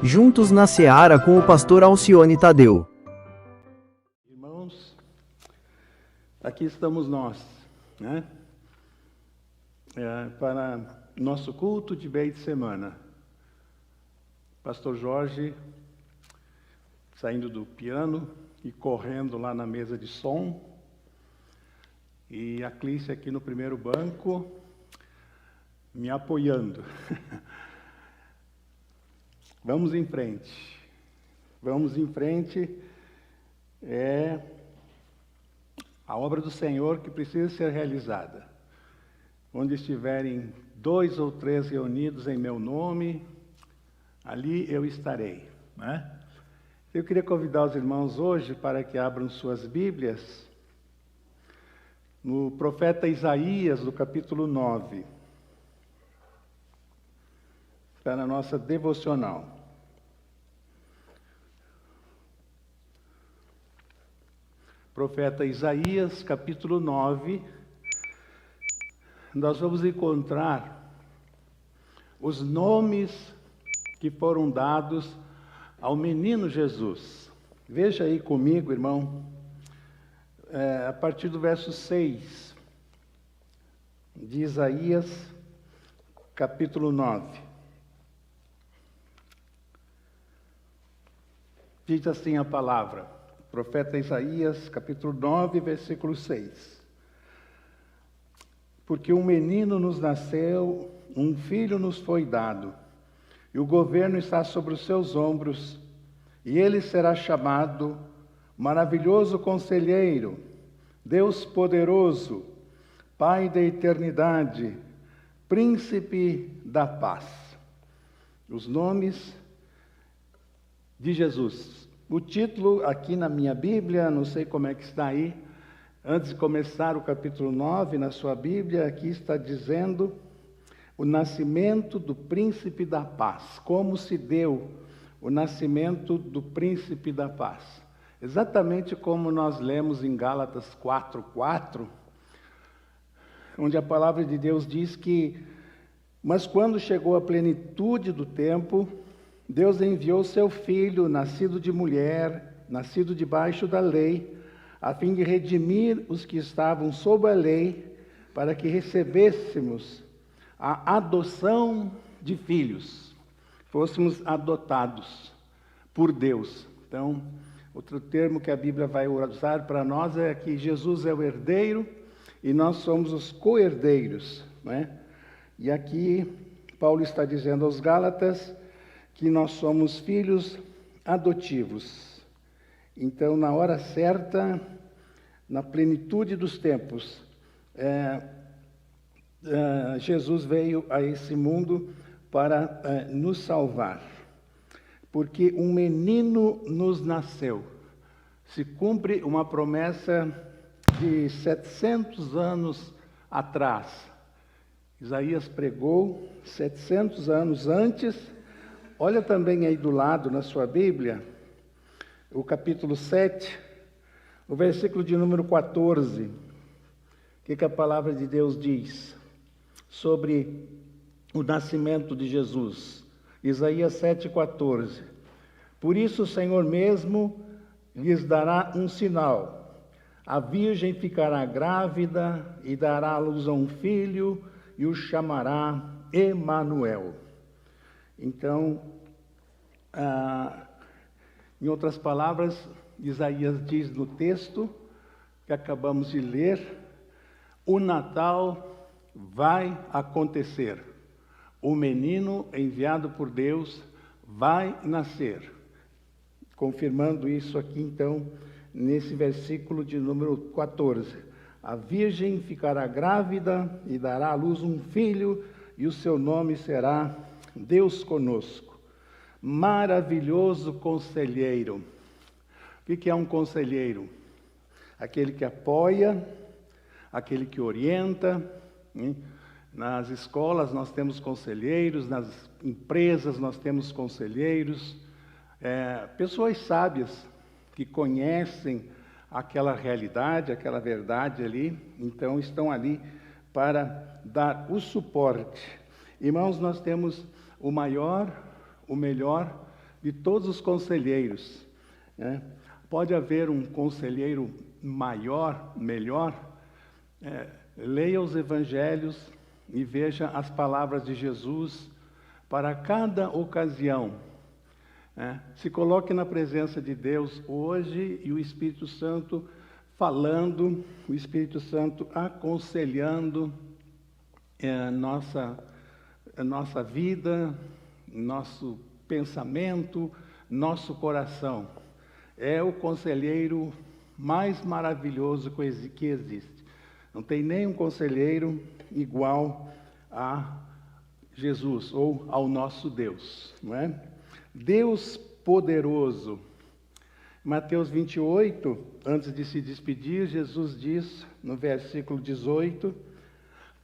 Juntos na Seara com o pastor Alcione Tadeu. Irmãos, aqui estamos nós, né? Para nosso culto de meio de semana. Pastor Jorge saindo do piano e correndo lá na mesa de som. E a Clícia aqui no primeiro banco, me apoiando. Vamos em frente. Vamos em frente. É a obra do Senhor que precisa ser realizada. Onde estiverem 2 ou 3 reunidos em meu nome, ali eu estarei, né? Eu queria convidar os irmãos hoje para que abram suas Bíblias no profeta Isaías, do capítulo 9, para a nossa devocional. Profeta Isaías, capítulo 9, nós vamos encontrar os nomes que foram dados ao menino Jesus. Veja aí comigo, irmão, a partir do verso 6 de Isaías, capítulo 9. Diz assim a palavra, profeta Isaías, capítulo 9, versículo 6. Porque um menino nos nasceu, um filho nos foi dado, e o governo está sobre os seus ombros, e ele será chamado Maravilhoso Conselheiro, Deus Poderoso, Pai da Eternidade, Príncipe da Paz. Os nomes de Jesus. O título aqui na minha Bíblia, não sei como é que está aí, antes de começar o capítulo 9, na sua Bíblia, aqui está dizendo o nascimento do Príncipe da Paz. Como se deu o nascimento do Príncipe da Paz? Exatamente como nós lemos em Gálatas 4:4, onde a palavra de Deus diz que, mas quando chegou a plenitude do tempo, Deus enviou seu Filho, nascido de mulher, nascido debaixo da lei, a fim de redimir os que estavam sob a lei, para que recebêssemos a adoção de filhos, fôssemos adotados por Deus. Então, outro termo que a Bíblia vai usar para nós é que Jesus é o herdeiro e nós somos os co-herdeiros, né? E aqui Paulo está dizendo aos Gálatas que nós somos filhos adotivos. Então, na hora certa, na plenitude dos tempos, Jesus veio a esse mundo para nos salvar. Porque um menino nos nasceu. Se cumpre uma promessa de 700 anos atrás. Isaías pregou 700 anos antes. Olha também aí do lado na sua Bíblia, o capítulo 7, o versículo de número 14. O que a palavra de Deus diz sobre o nascimento de Jesus? Isaías 7,14. Por isso o Senhor mesmo lhes dará um sinal. A virgem ficará grávida e dará à luz a um filho e o chamará Emanuel. Então, em outras palavras, Isaías diz no texto que acabamos de ler, o Natal vai acontecer. O menino enviado por Deus vai nascer. Confirmando isso aqui, então, nesse versículo de número 14. A virgem ficará grávida e dará à luz um filho, e o seu nome será Deus Conosco. Maravilhoso Conselheiro. O que é um conselheiro? Aquele que apoia, aquele que orienta, né? Nas escolas nós temos conselheiros, nas empresas nós temos conselheiros, pessoas sábias que conhecem aquela realidade, aquela verdade ali, então estão ali para dar o suporte. Irmãos, nós temos o maior, o melhor de todos os conselheiros, né? Pode haver um conselheiro maior, melhor? Leia os evangelhos e veja as palavras de Jesus para cada ocasião. Se coloque na presença de Deus hoje e o Espírito Santo falando, o Espírito Santo aconselhando nossa vida, nosso pensamento, nosso coração. É o conselheiro mais maravilhoso que existe. Não tem nenhum conselheiro igual a Jesus ou ao nosso Deus, não é? Deus poderoso. Mateus 28, antes de se despedir, Jesus diz, no versículo 18,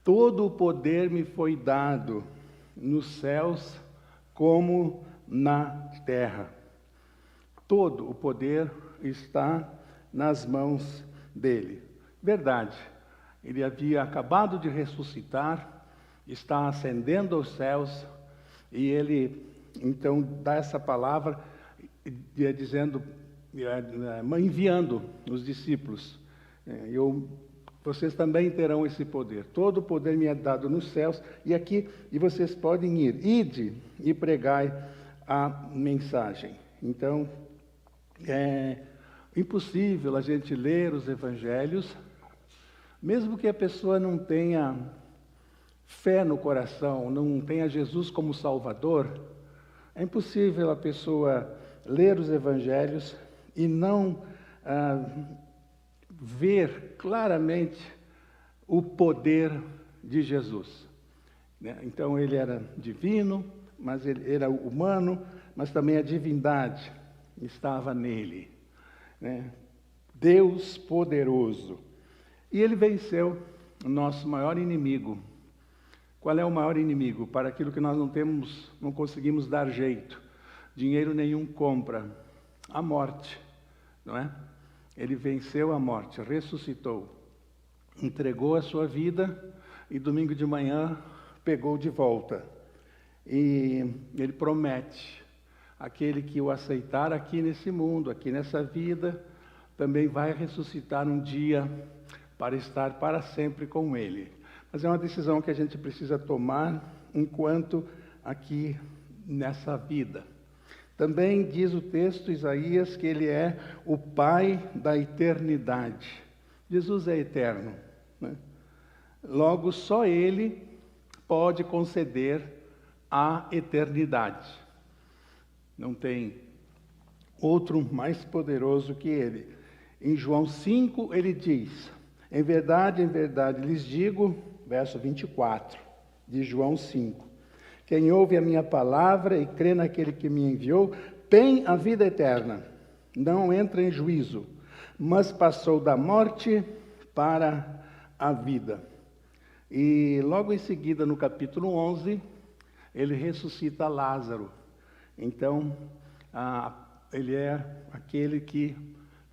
todo o poder me foi dado nos céus como na terra. Todo o poder está nas mãos dele. Verdade, ele havia acabado de ressuscitar, está ascendendo aos céus, e ele então dá essa palavra dizendo, enviando os discípulos. Vocês também terão esse poder. Todo o poder me é dado nos céus, e vocês podem ir. Ide e pregai a mensagem. Então, é impossível a gente ler os evangelhos, mesmo que a pessoa não tenha fé no coração, não tenha Jesus como Salvador, é impossível a pessoa ler os evangelhos e não ver claramente o poder de Jesus. Então, ele era divino, mas ele era humano, mas também a divindade estava nele, né? Deus poderoso. E ele venceu o nosso maior inimigo. Qual é o maior inimigo? Para aquilo que nós não conseguimos dar jeito. Dinheiro nenhum compra. A morte, não é? Ele venceu a morte, ressuscitou, entregou a sua vida e domingo de manhã pegou de volta. E ele promete, aquele que o aceitar aqui nesse mundo, aqui nessa vida, também vai ressuscitar um dia para estar para sempre com ele. Mas é uma decisão que a gente precisa tomar enquanto aqui nessa vida. Também diz o texto, Isaías, que ele é o Pai da eternidade. Jesus é eterno, né? Logo, só ele pode conceder a eternidade. Não tem outro mais poderoso que ele. Em João 5, ele diz, em verdade, lhes digo, verso 24, de João 5, quem ouve a minha palavra e crê naquele que me enviou, tem a vida eterna, não entra em juízo, mas passou da morte para a vida. E logo em seguida, no capítulo 11, ele ressuscita Lázaro. Então, ele é aquele que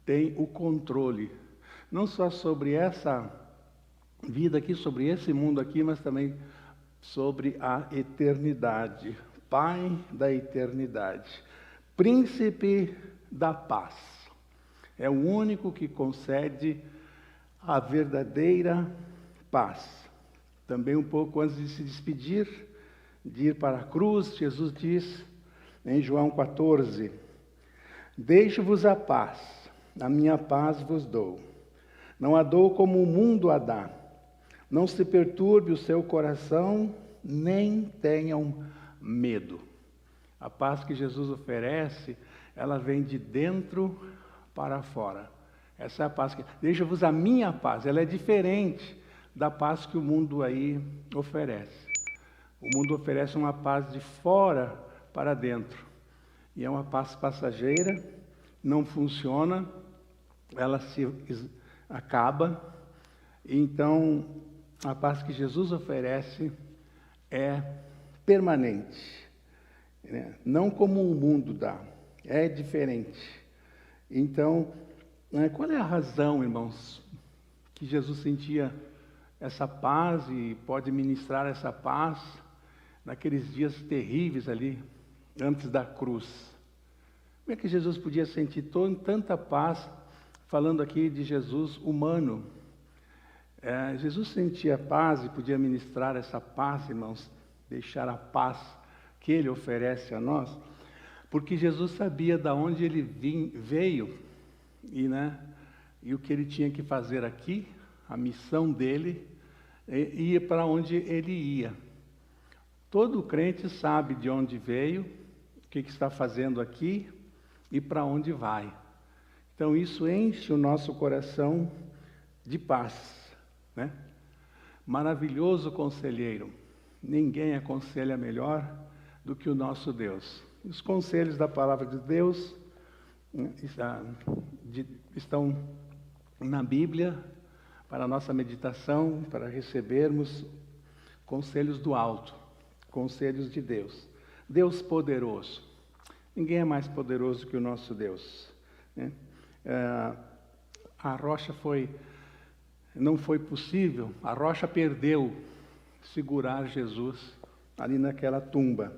tem o controle, não só sobre essa vida aqui, sobre esse mundo aqui, mas também sobre a eternidade. Pai da eternidade, príncipe da paz. É o único que concede a verdadeira paz. Também um pouco antes de se despedir, de ir para a cruz, Jesus diz em João 14, deixo-vos a paz, a minha paz vos dou. Não a dou como o mundo a dá. Não se perturbe o seu coração, nem tenham medo. A paz que Jesus oferece, ela vem de dentro para fora. Essa é a paz que... Deixa-vos a minha paz, ela é diferente da paz que o mundo aí oferece. O mundo oferece uma paz de fora para dentro. E é uma paz passageira, não funciona, ela se acaba. Então, a paz que Jesus oferece é permanente, né? Não como o mundo dá, é diferente. Então, qual é a razão, irmãos, que Jesus sentia essa paz e pode ministrar essa paz naqueles dias terríveis ali, antes da cruz? Como é que Jesus podia sentir tanta paz, falando aqui de Jesus humano? Jesus sentia paz e podia ministrar essa paz, irmãos, deixar a paz que Ele oferece a nós, porque Jesus sabia de onde Ele veio e o que Ele tinha que fazer aqui, a missão dEle, e para onde Ele ia. Todo crente sabe de onde veio, o que está fazendo aqui e para onde vai. Então isso enche o nosso coração de paz. Né? Maravilhoso conselheiro, ninguém aconselha melhor do que o nosso Deus. Os conselhos da palavra de Deus estão na Bíblia para a nossa meditação, para recebermos conselhos do alto, conselhos de Deus. Deus poderoso, ninguém é mais poderoso que o nosso Deus. Né? A rocha não foi possível, a rocha perdeu segurar Jesus ali naquela tumba.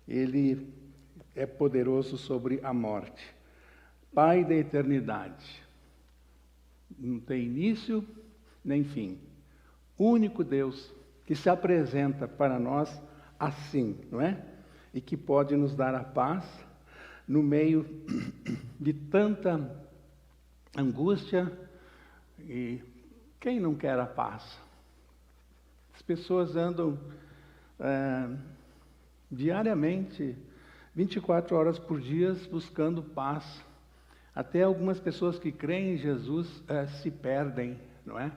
Ele é poderoso sobre a morte. Pai da eternidade. Não tem início nem fim. Único Deus que se apresenta para nós assim, não é? E que pode nos dar a paz no meio de tanta angústia. E quem não quer a paz? As pessoas andam diariamente, 24 horas por dia, buscando paz. Até algumas pessoas que creem em Jesus se perdem, não é?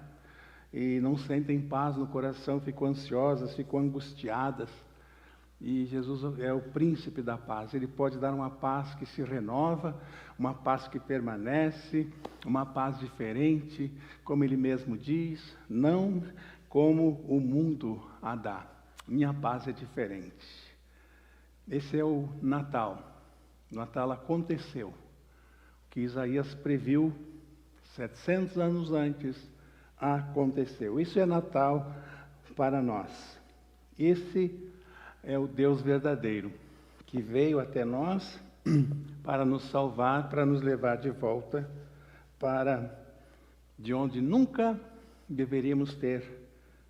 E não sentem paz no coração, ficam ansiosas, ficam angustiadas. E Jesus é o príncipe da paz. Ele pode dar uma paz que se renova, uma paz que permanece, uma paz diferente, como ele mesmo diz, não como o mundo a dá. Minha paz é diferente. Esse é o Natal. O Natal aconteceu. O que Isaías previu 700 anos antes aconteceu. Isso é Natal para nós. Esse é o Deus verdadeiro, que veio até nós para nos salvar, para nos levar de volta para de onde nunca deveríamos ter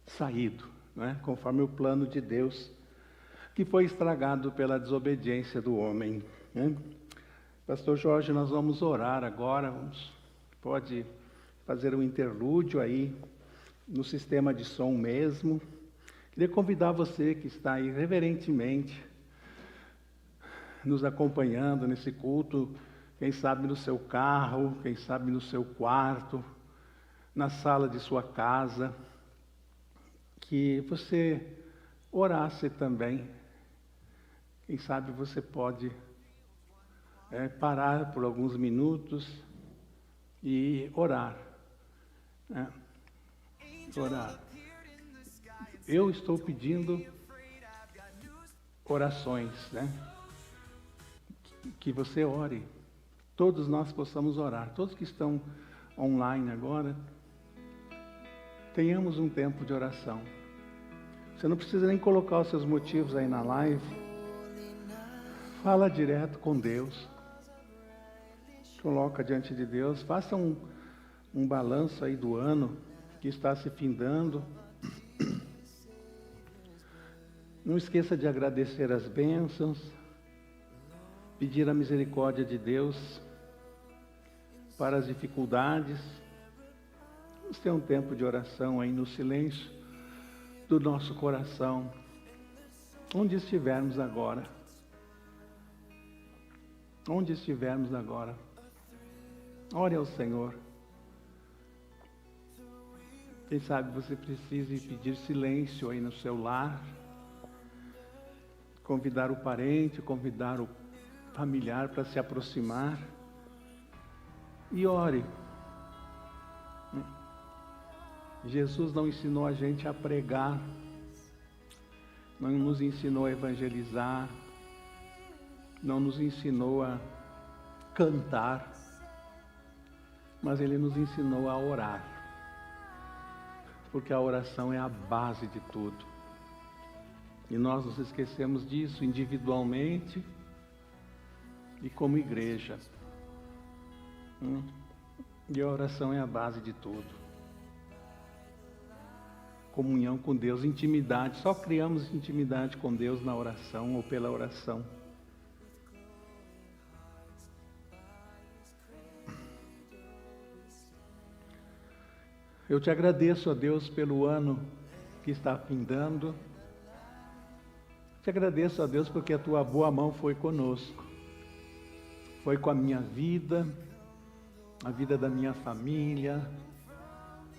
saído, não é? Conforme o plano de Deus, que foi estragado pela desobediência do homem. Né? Pastor Jorge, nós vamos orar agora, pode fazer um interlúdio aí no sistema de som mesmo. Queria convidar você que está aí reverentemente nos acompanhando nesse culto, quem sabe no seu carro, quem sabe no seu quarto, na sala de sua casa, que você orasse também. Quem sabe você pode parar por alguns minutos e orar. Né? Orar. Eu estou pedindo orações, né? Que você ore. Todos nós possamos orar. Todos que estão online agora, tenhamos um tempo de oração. Você não precisa nem colocar os seus motivos aí na live. Fala direto com Deus. Coloca diante de Deus. Faça um balanço aí do ano que está se findando. Não esqueça de agradecer as bênçãos, pedir a misericórdia de Deus para as dificuldades. Vamos ter um tempo de oração aí no silêncio do nosso coração, onde estivermos agora. Onde estivermos agora, ore ao Senhor. Quem sabe você precise pedir silêncio aí no seu lar, convidar o parente, convidar o familiar para se aproximar e ore. Jesus não ensinou a gente a pregar, não nos ensinou a evangelizar, não nos ensinou a cantar, mas Ele nos ensinou a orar, porque a oração é a base de tudo. E nós nos esquecemos disso individualmente, e como igreja. E a oração é a base de tudo. Comunhão com Deus, intimidade. Só criamos intimidade com Deus na oração ou pela oração. Eu te agradeço, ó Deus, pelo ano que está findando. Te agradeço, ó Deus, porque a tua boa mão foi conosco. Foi com a minha vida, a vida da minha família.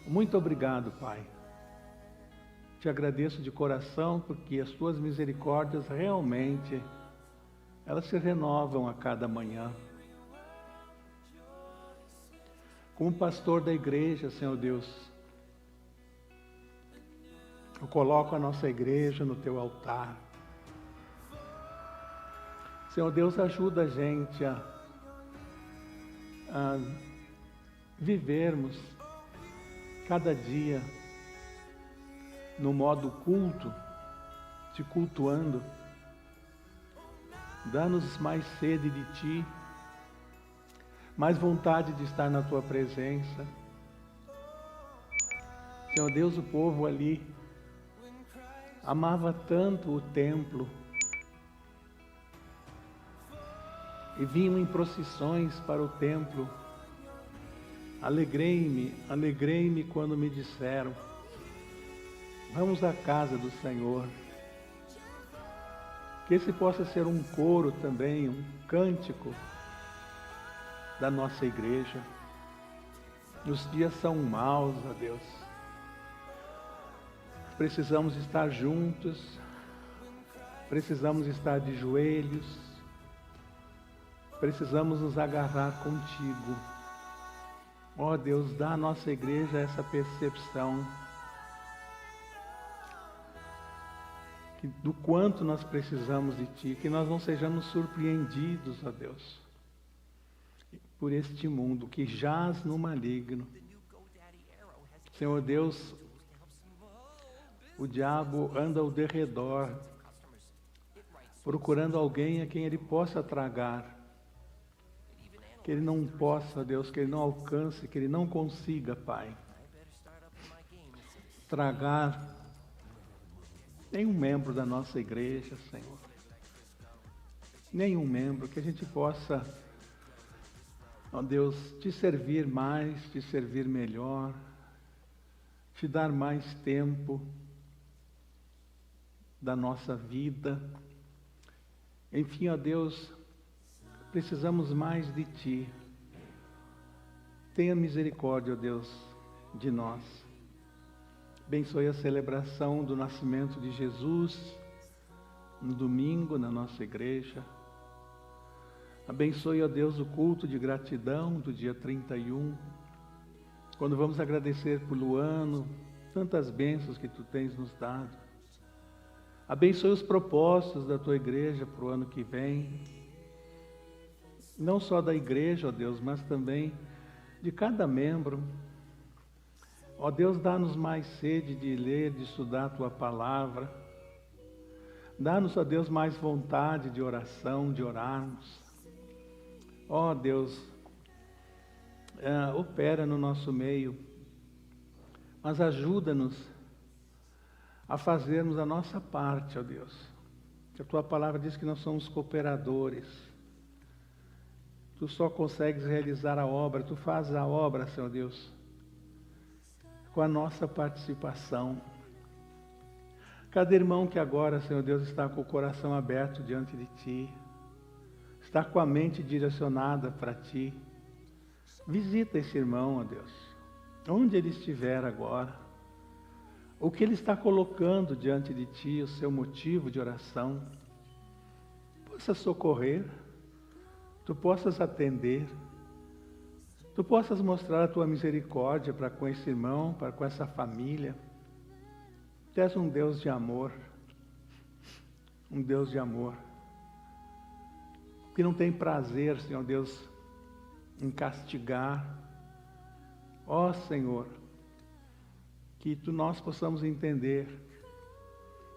Muito obrigado, Pai. Te agradeço de coração porque as tuas misericórdias realmente, elas se renovam a cada manhã. Como pastor da igreja, Senhor Deus, eu coloco a nossa igreja no teu altar. Senhor Deus, ajuda a gente a vivermos cada dia no modo culto, te cultuando. Dá-nos mais sede de Ti, mais vontade de estar na Tua presença. Senhor Deus, o povo ali amava tanto o templo e vinham em procissões para o templo. Alegrei-me quando me disseram: vamos à casa do Senhor. Que esse possa ser um coro também, um cântico da nossa igreja. Os dias são maus, ó Deus. Precisamos estar juntos, precisamos estar de joelhos, precisamos nos agarrar contigo. Ó Deus, dá à nossa igreja essa percepção do quanto nós precisamos de Ti, que nós não sejamos surpreendidos, ó Deus, por este mundo que jaz no maligno. Senhor Deus, o diabo anda ao derredor, procurando alguém a quem ele possa tragar, que ele não possa, Deus, que ele não alcance, que ele não consiga, Pai, tragar nenhum membro da nossa igreja, Senhor. Nenhum membro, que a gente possa, ó Deus, te servir mais, te servir melhor, te dar mais tempo da nossa vida. Enfim, ó Deus, precisamos mais de Ti. Tenha misericórdia, ó Deus, de nós. Abençoe a celebração do nascimento de Jesus no domingo na nossa igreja. Abençoe, ó Deus, o culto de gratidão do dia 31, quando vamos agradecer pelo ano, tantas bênçãos que Tu tens nos dado. Abençoe os propósitos da Tua igreja para o ano que vem, não só da igreja, ó Deus, mas também de cada membro. Ó Deus, dá-nos mais sede de ler, de estudar a Tua palavra. Dá-nos, ó Deus, mais vontade de oração, de orarmos. Ó Deus, opera no nosso meio, mas ajuda-nos a fazermos a nossa parte, ó Deus. A Tua palavra diz que nós somos cooperadores. Tu só consegues realizar a obra, Tu fazes a obra, Senhor Deus, com a nossa participação. Cada irmão que agora, Senhor Deus, está com o coração aberto diante de Ti, está com a mente direcionada para Ti, visita esse irmão, ó Deus, onde ele estiver agora, o que ele está colocando diante de Ti, o seu motivo de oração, possa socorrer, Tu possas atender, Tu possas mostrar a Tua misericórdia para com esse irmão, para com essa família. Tu és um Deus de amor, um Deus de amor, que não tem prazer, Senhor Deus, em castigar. Ó Senhor, que nós possamos entender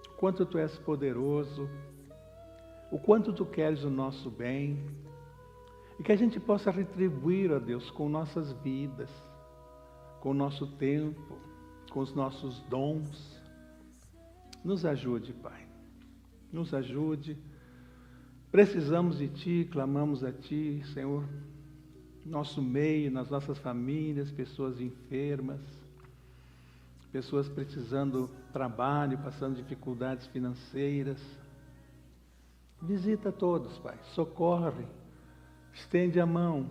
o quanto Tu és poderoso, o quanto Tu queres o nosso bem, E que a gente possa retribuir, ó Deus, com nossas vidas, com o nosso tempo, com os nossos dons. Nos ajude, Pai. Nos ajude. Precisamos de Ti, clamamos a Ti, Senhor. Nosso meio, nas nossas famílias, pessoas enfermas, pessoas precisando de trabalho, passando dificuldades financeiras. Visita todos, Pai. Socorre. Estende a mão.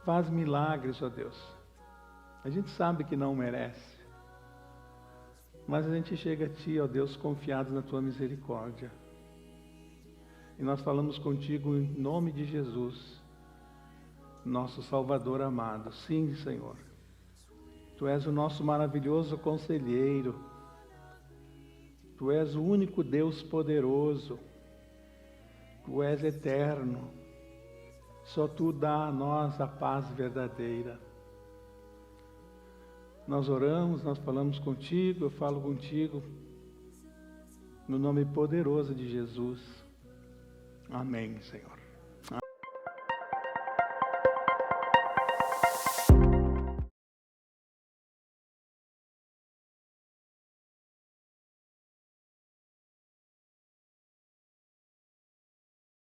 Faz milagres, ó Deus. A gente sabe que não merece. Mas a gente chega a Ti, ó Deus, confiados na Tua misericórdia. E nós falamos contigo em nome de Jesus, nosso Salvador amado. Sim, Senhor. Tu és o nosso maravilhoso conselheiro. Tu és o único Deus poderoso. Tu és eterno. Só Tu dá a nós a paz verdadeira. Nós oramos, nós falamos contigo, eu falo contigo, no nome poderoso de Jesus. Amém, Senhor.